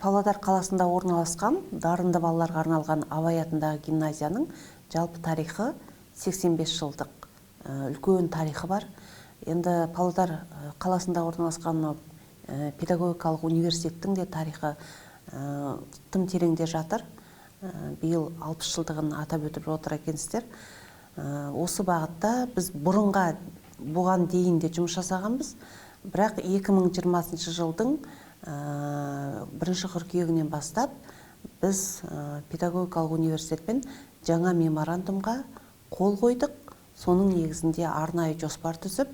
Павлодар қаласында орналасқан дарынды балаларға арналған Абай атындағы гимназияның жалпы тарихы 85 жылдық үлкен тарихы бар. Енді Павлодар қаласында орналасқан педагогикалық университеттің де тарихы тым тереңде жатыр. Биыл 60 жылдығын атап өтіп отыр екенсіздер. Осы бағытта біз бұған дейін де жұмыс жасағанбыз. Бірақ 2020 жылдың 1 қыркүйегінен бастап біз педагогикалық университетпен жаңа меморандумға қол қойдық. Соның негізінде арнайы жоспар түзіп,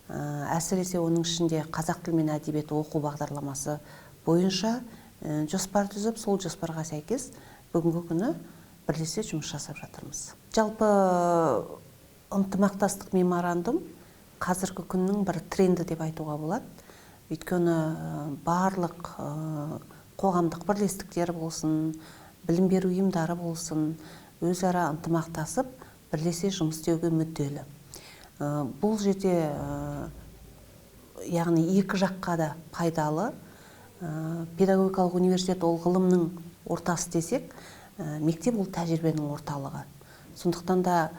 әсіресе оның ішінде қазақ тілі мен әдебиеті оқу бағдарламасы бойынша жоспар түзіп, сол жоспарға сәйкес бүгінгі күні бірлесе жұмыс жасап жатырмыз. Жалпы ынтымақтастық меморандум қазіргі күннің бір тренді деп айтуға болады. Өйткені барлық қоғамдық бірлестіктер болсын, білім беру ұйымдары болсын, өзара ынтымақтасып, бірлесе жұмыс істеуге мүдделі. Бұл жерде яғни екі жаққа да пайдалы. Педагогикалық университет ол ғылымның ортасы десек, мектеп ол тәжірибенің орталығы. Сондықтан да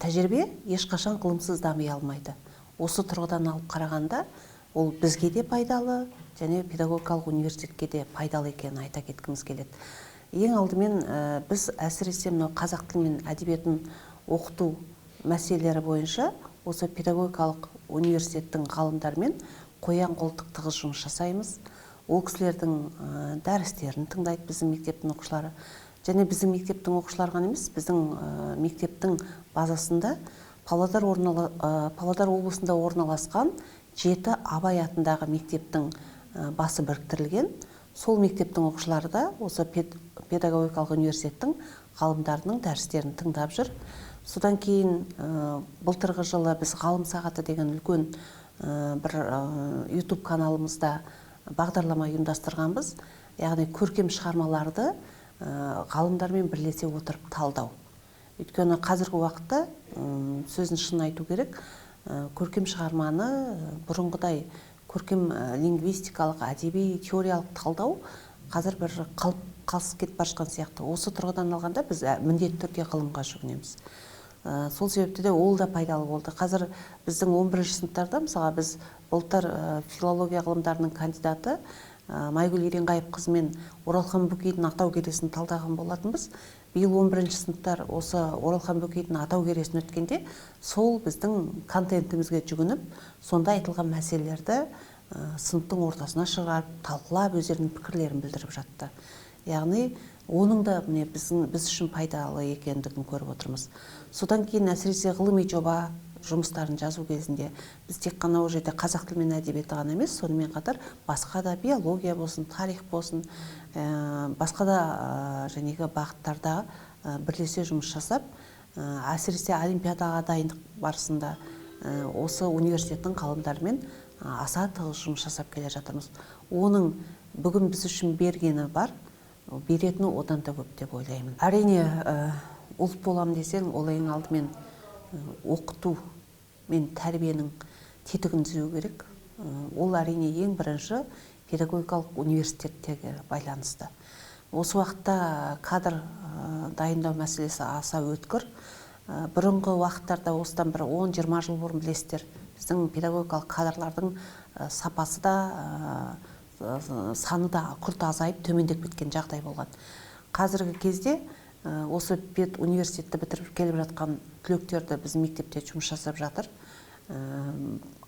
тәжірибе ешқашан ғылымсыз дами алмайды. Осы тұрғыдан алып қарағанда, ол бізге де пайдалы, және педагогикалық университетке де пайдалы екенін айта кеткіміз келеді. Ең алдымен біз әсіресе қазақ тілі мен әдебиетін оқыту мәселелері бойынша осы педагогикалық университеттің ғалымдарымен қоян-қолтық тығыз жұмыс жасаймыз. Ол кісілердің дәрістерін тыңдайды біздің мектептің оқушылары. Және біздің мектептің оқушылары ғана емес, біздің мектептің базасында Павлодар облысында орналасқан 7 Абай атындағы мектептің басы біріктірілген. Сол мектептің оқушылары да осы педагогикалық университеттің ғалымдарының дәрістерін тыңдап жүр. Содан кейін былтырғы жылы біз ғалым сағаты деген үлкен бір YouTube каналымызда бағдарлама ұйымдастырғанбыз. Яғни көркем шығармаларды ғалымдармен бірлесе отырып талдау. Өйткені қазіргі уақытта сөзін шын айту керек, көркем шығарманы бұрынғыдай көркем лингвистикалық, әдеби, теориялық талдау қазір бір қалыс кетіп бара жатқан сияқты. Осы тұрғыдан алғанда біз міндетті түрде ғылымға жүгінеміз. Сол себепті де ол да пайдалы болды. Қазір біздің 11-ші сыныптарда, мысалға біз былтыр филология ғылымдарының кандидаты Майгүл Еренғайып қызымен Оралхан Бөкейдің атау кересін талдаған болатынбыз. Биыл 11-ші сыныптар осы Оралхан Бөкейдің атау кересін өткенде, сол біздің контентімізге жүгініп, сонда айтылған мәселелерді сыныптың ортасына шығарып, талқылап, өздерінің пікірлерін білдіріп жатты. Яғни, оның да біз үшін пайдалы екендігін көріп отырмыз. Содан кейін әсіресе ғылыми жоба жұмыстарын жазу кезінде біз тек қана ол жерде қазақ тілі мен әдебиеті ғана емес, сонымен қатар басқа да биология болсын, тарих болсын, басқа да жәнегі бағыттарда бірлесе жұмыс жасап, әсіресе олимпиадаға дайындық барысында осы университеттің ғалымдарымен аса тығыз жұмыс жасап келе жатырмыз. Оның бүгін біз үшін бергені бар, беретіні одан да көп деп ойлаймын. Әрине, ұлт болам десең, ол ең алдымен оқыту мен тәрбиенің тетігін түзеу керек. Ол әрине ең бірінші педагогикалық университеттегі байланысты. Осы уақытта кадр дайындау мәселесі аса өткір. Бұрынғы уақыттарда осыдан бір 10-20 жыл бұрын білесіздер, біздің педагогикалық кадрлардың сапасы да, саны да күрт азайып, төмендеп кеткен жағдай болған. Қазіргі кезде осы пед университетті бітіріп келіп жатқан түлектерді біз мектепте жұмыс жасап жатыр.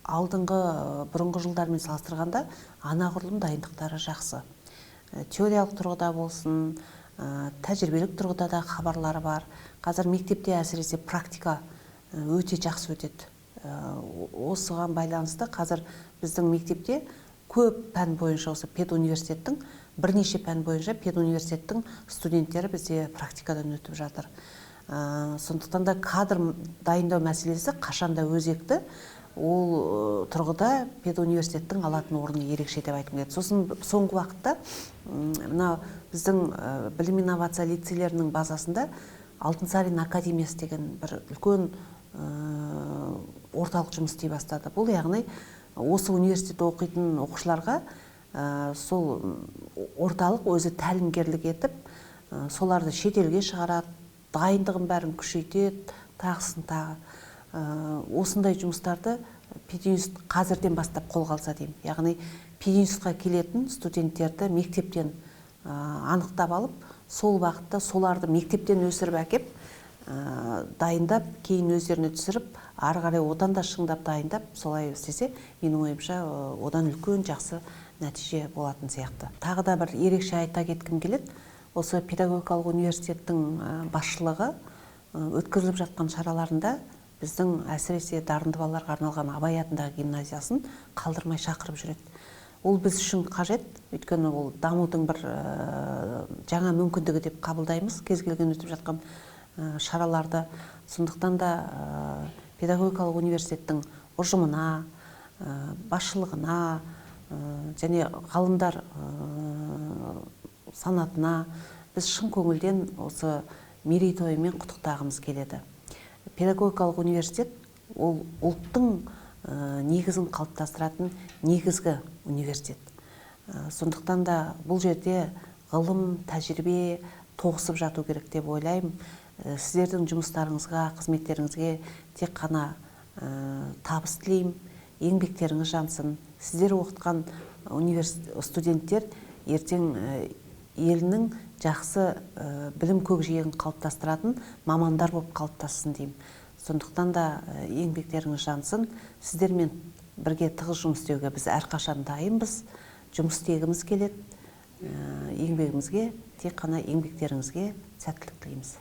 Бұрынғы жылдармен салыстырғанда анағұрлым дайындықтары жақсы. Теориялық тұрғыда болсын, тәжірибелік тұрғыда да хабарлары бар. Қазір мектепте әсіресе практика өте жақсы өтеді. Осыған байланысты қазір біздің мектепте көп пән бойынша осы педуниверситеттің, бірнеше пән бойынша педуниверситеттің студенттері бізде практикадан өтіп жатыр. Сондықтан да кадр дайындау мәселесі қашанда өзекті. Ол тұрғыда педуниверситеттің алатын орны ерекше деп айтқым келеді. Сосын соңғы уақытта біздің білім инновация лицейлерінің базасында Алтынсарин академиясы деген бір үлкен орталық жұмыс істей бастады. Бұл яғни осы университетте оқитын оқушыларға сол орталық өзі тәлімгерлік етіп, соларды шетелге шығарады, дайындығын бәрін күшейтеді, тағысын тағы. Осындай жұмыстарды пединститут қазірден бастап қолға алса деймін. Яғни пединститутқа келетін студенттерді мектептен анықтап алып, сол бағытта соларды мектептен өсіріп әкеп, дайындап, кейін өздеріне түсіріп, ары қарай одан да шыңдап дайындап, солай істесе, менің ойымша одан үлкен жақсы нәтиже болатын сияқты. Тағы да бір ерекше айта кеткім келеді. Осы педагогикалық университеттің басшылығы өткізіліп жатқан шараларында біздің әсіресе дарынды балаларға арналған Абай атындағы гимназиясын қалдырмай шақырып жүреді. Ол біз үшін қажет, өйткені ол дамудың бір жаңа мүмкіндігі деп қабылдаймыз, кез келген өтіп жатқан шараларды. Сондықтан да педагогикалық университеттің ұжымына, басшылығына және ғалымдар санатына біз шын көңілден осы мерейтойымен құттықтағымыз келеді. Педагогикалық университет ол ұлттың негізін қалыптастыратын негізгі университет. Сондықтан да бұл жерде ғылым, тәжірибе тоғысып жату керек деп ойлаймын. Сіздердің жұмыстарыңызға, қызметтеріңізге тек қана табыс тілеймін, еңбектеріңіз жансын. Сіздер оқытқан студенттер ертең елінің жақсы білім көкжиегін қалыптастыратын мамандар болып қалыптассын деймін. Сондықтан да еңбектеріңіз жансын. Сіздермен бірге тығыз жұмыс істеуге біз әрқашан дайынбыз. Жұмыс істегіміз келеді. Еңбегімізге, тек қана еңбектеріңізге сәттілік тілейміз.